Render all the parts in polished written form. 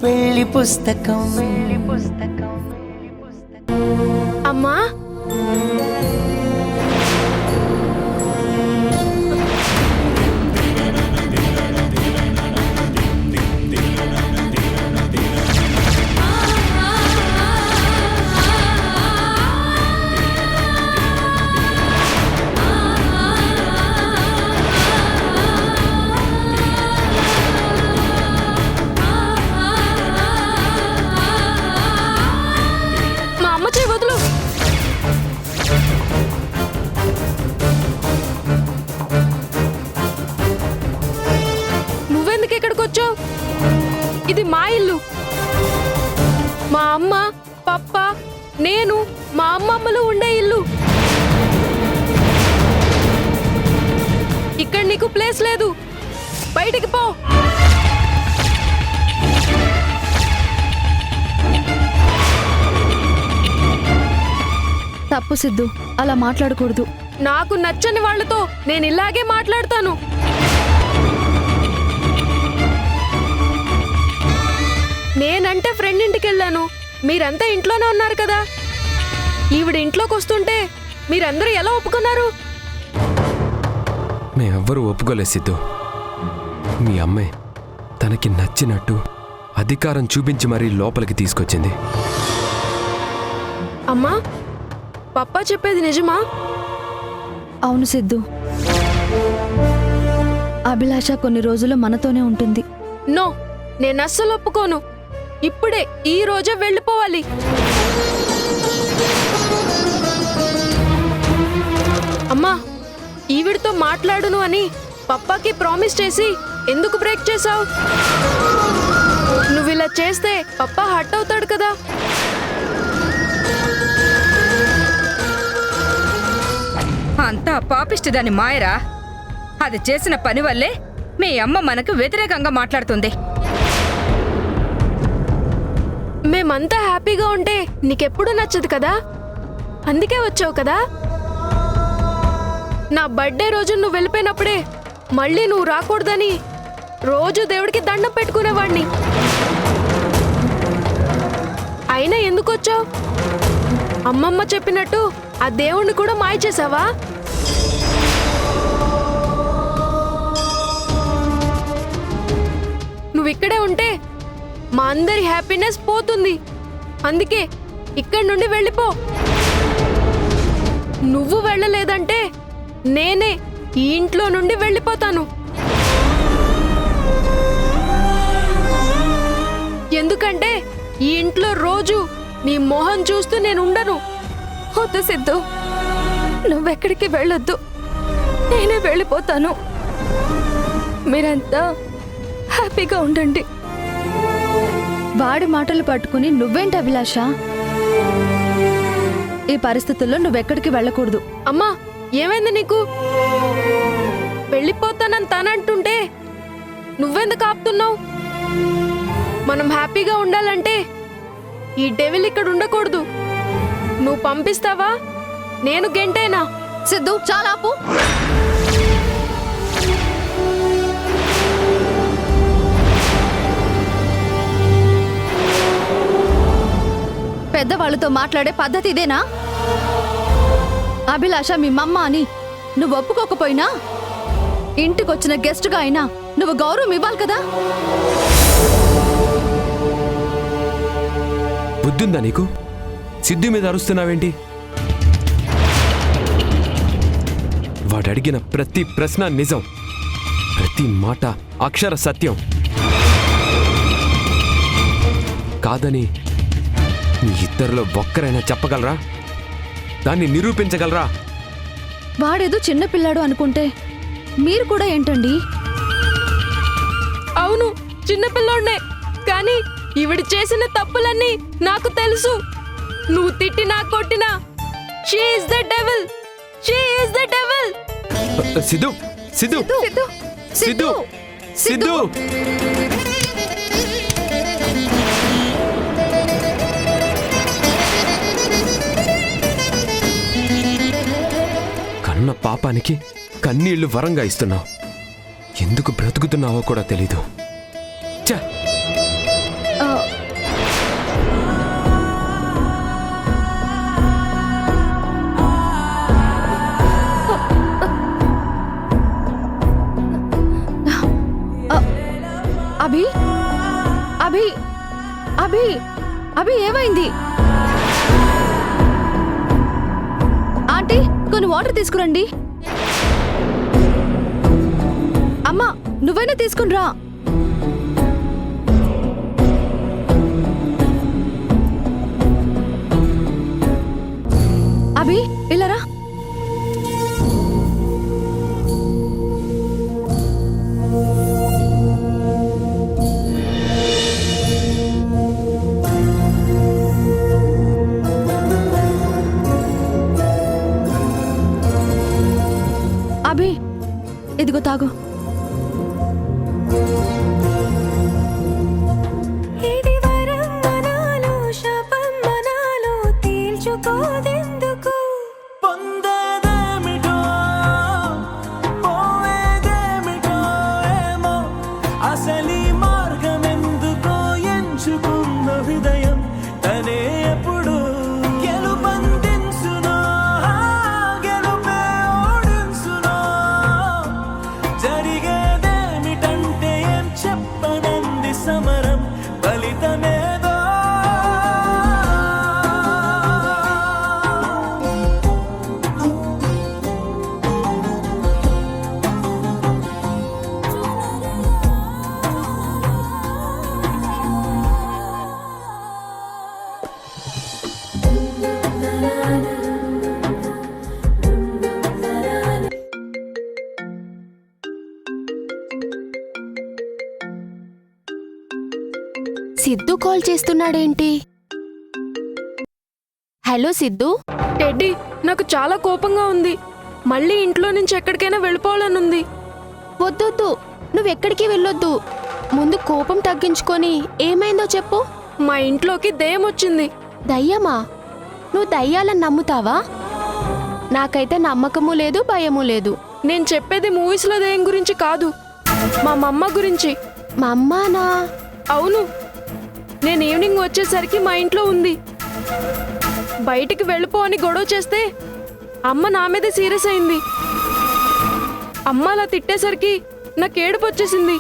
పెళ్లి పుస్తకం అమ్మా ఇది మా ఇల్లు. మా అమ్మ పప్ప నేను మా అమ్మమ్మలు ఉండే ఇల్లు. ఇక్కడ నీకు ప్లేస్ లేదు, బయటికి పో. తప్పు సిద్ధు, అలా మాట్లాడకూడదు. నాకు నచ్చని వాళ్ళతో నేను ఇలాగే మాట్లాడతాను. నేనంటే ఫ్రెండ్ ఇంటికి వెళ్ళాను, మీరంతా ఇంట్లోనే ఉన్నారు కదా. ఈవిడ ఇంట్లోకి వస్తుంటే మీరందరూ ఎలా ఒప్పుకున్నారు? మేమెవ్వరూ ఒప్పుకోలేదు సిద్ధు. మీ అమ్మాయి తనకి నచ్చినట్టు అధికారం చూపించి మరీ లోపలికి తీసుకొచ్చింది. అమ్మా, పప్పా చెప్పేది నిజమా? అవును సిద్ధు, అభిలాష కొన్ని రోజులు మనతోనే ఉంటుంది. నో, నేను అస్సలు ఒప్పుకోను. ఇప్పుడే ఈ రోజే వెళ్ళిపోవాలి. అమ్మా, ఈవిడితో మాట్లాడును అని పప్పాకి ప్రామిస్ చేసి ఎందుకు బ్రేక్ చేశావు? నువ్వు ఇలా చేస్తే పప్పా హర్ట్ అవుతాడు కదా. అంతా పాపిష్టిదాని మాయరా. అది చేసిన పని వల్లే మీ అమ్మ మనకు వ్యతిరేకంగా మాట్లాడుతుంది. మేమంతా హ్యాపీగా ఉంటే నీకెప్పుడు నచ్చదు కదా, అందుకే వచ్చావు కదా. నా బర్త్డే రోజు నువ్వు వెళ్ళిపోయినప్పుడే మళ్ళీ నువ్వు రాకూడదని రోజు దేవుడికి దండం పెట్టుకునేవాడిని. అయినా ఎందుకు వచ్చావు? అమ్మమ్మ చెప్పినట్టు ఆ దేవుణ్ణి కూడా మాయ చేసావా? నువ్వు ఇక్కడే ఉంటే మా అందరి హ్యాపీనెస్ పోతుంది. అందుకే ఇక్కడి నుండి వెళ్ళిపో. నువ్వు వెళ్ళలేదంటే నేనే ఈ ఇంట్లో నుండి వెళ్ళిపోతాను. ఎందుకంటే ఈ ఇంట్లో రోజు నీ మొహం చూస్తూ నేను ఉండను. వద్దు సిద్ధు, నువ్వెక్కడికి వెళ్ళొద్దు, నేనే వెళ్ళిపోతాను. మీరంతా హ్యాపీగా ఉండండి. వాడి మాటలు పట్టుకుని నువ్వేంటి అభిలాష? ఈ పరిస్థితుల్లో నువ్వెక్కడికి వెళ్ళకూడదు. అమ్మా, ఏమైంది నీకు? వెళ్ళిపోతానని తనంటుంటే నువ్వెందుకు ఆపుతున్నావు? మనం హ్యాపీగా ఉండాలంటే ఈ డెవిల్ ఇక్కడ ఉండకూడదు. నువ్వు పంపిస్తావా? నేను గెంటేనా? సిద్ధు, చాలా ఆపు. పెద్దవాళ్ళతో మాట్లాడే పద్ధతి ఇదేనా? అభిలాష మీ మమ్మ అని నువ్వు ఒప్పుకోకపోయినా ఇంటికొచ్చిన గెస్ట్గా అయినా నువ్వు గౌరవం ఇవ్వాలి కదా. బుద్ధుందా నీకు? సిద్ధు మీద అరుస్తున్నావేంటి? వాడు అడిగిన ప్రతి ప్రశ్న నిజం, ప్రతి మాట అక్షర సత్యం. కాదని మీ ఇద్దరిలో ఒక్కరైనా చెప్పగలరా? దాన్ని నిరూపించగలరా? వాడేదో చిన్నపిల్లాడు అనుకుంటే మీరు కూడా ఏంటండి? అవును, చిన్నపిల్లోడ్నే. కానీ ఈవిడ చేసిన తప్పులన్నీ నాకు తెలుసు. నువ్వు తిట్టినా కొట్టినా she is the devil, she is the devil. Siddhu, Siddhu, Siddhu, Siddhu. కన్న పాపానికి కన్నీళ్లు వరంగా ఇస్తున్నావు. ఎందుకు బ్రతుకుతున్నావో కూడా తెలీదు. అభి అభి అభి ఏమైంది? ఆంటీ కొన్ని వాటర్ తీసుకురండి. అమ్మా నువ్వైనా తీసుకునిరా. అభి ఇలారా. అభి ఇదిగో తాగు. ఇది వరం మనాలో శాపం మనాలో తేల్చుకోదెందుకు పొందేదేమిటో పోయేదేమిటో ఏమో అసలీ మార్గమెందుకో ఎంచుకున్న హృదయం తనే ఎప్పుడు గెలుపందించునో గెలుపే ఓడించునో జరిగేదేమిటంటే ఏం చెప్పనంది సమరం ఫలితమేదో సిద్ధు కాల్ చేస్తున్నాడేంటి? హలో సిద్ధు. టెడ్డీ నాకు చాలా కోపంగా ఉంది. మళ్ళీ ఇంట్లో నుంచి ఎక్కడికైనా వెళ్ళిపోవాలనుంది. వద్దొద్దు, నువ్వెక్కడికి వెళ్ళొద్దు. ముందు కోపం తగ్గించుకొని ఏమైందో చెప్పు. మా ఇంట్లోకి దెయ్యం వచ్చింది. దయ్యమా? నువ్వు దయ్యాలను నమ్ముతావా? నాకైతే నమ్మకము లేదు, భయము లేదు. నేను చెప్పేది మూవీస్లో దెయ్యం గురించి కాదు, మా మమ్మ గురించి. మా అమ్మానా? అవును, నేను ఈవినింగ్ వచ్చేసరికి మా ఇంట్లో ఉంది. బయటికి వెళ్ళిపో అని గొడవ చేస్తే అమ్మ నా మీదే సీరియస్ అయింది. అమ్మ అలా తిట్టేసరికి నాకు ఏడుపు వచ్చేసింది.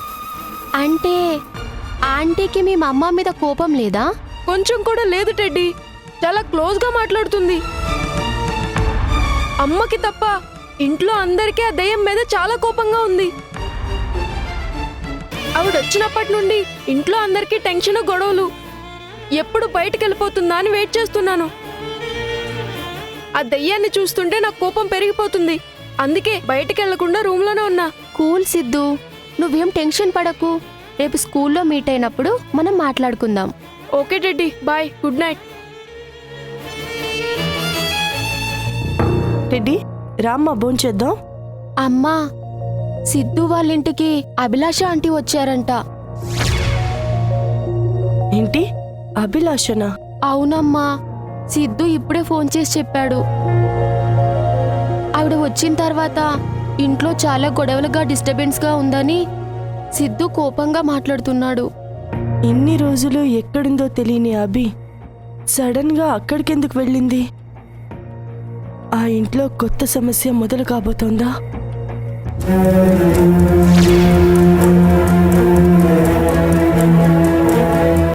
అంటే ఆంటీకి మీ అమ్మ మీద కోపం లేదా? కొంచెం కూడా లేదు టెడ్డీ, చాలా క్లోజ్గా మాట్లాడుతుంది. అమ్మకి తప్ప ఇంట్లో అందరికీ ఆ దెయ్యం మీద చాలా కోపంగా ఉంది. ఆవిడ వచ్చినప్పటి నుండి ఇంట్లో అందరికీ టెన్షన్, గొడవలు. ఎప్పుడు బయటికి వెళ్ళిపోతుందా అని వెయిట్ చేస్తున్నాను. ఆ దెయ్యాన్ని చూస్తుంటే నాకు కోపం పెరిగిపోతుంది. అందుకే బయటికి వెళ్లకుండా రూమ్లోనే ఉన్నా. కూల్ సిద్ధు, నువ్వేం టెన్షన్ పడకు. రేపు స్కూల్లో మీట్ అయినప్పుడు మనం మాట్లాడుకుందాం. Okay Teddy, bye, good night. Teddy రామ్మా భోంచేద్దాం. అమ్మా, సిద్ధు వాళ్ళ ఇంటికి అభిలాష ఆంటీ వచ్చారంట. ఏంటి అభిలాషనా? అవునమ్మా, సిద్ధు ఇప్పుడే ఫోన్ చేసి చెప్పాడు. ఆవిడ వచ్చిన తర్వాత ఇంట్లో చాలా గొడవలుగా డిస్టర్బెన్స్గా ఉందని సిద్ధు కోపంగా మాట్లాడుతున్నాడు. ఇన్ని రోజులు ఎక్కడుందో తెలియని అభి సడన్ గా అక్కడికెందుకు వెళ్ళింది? ఆ ఇంట్లో కొత్త సమస్య మొదలు కాబోతోందా?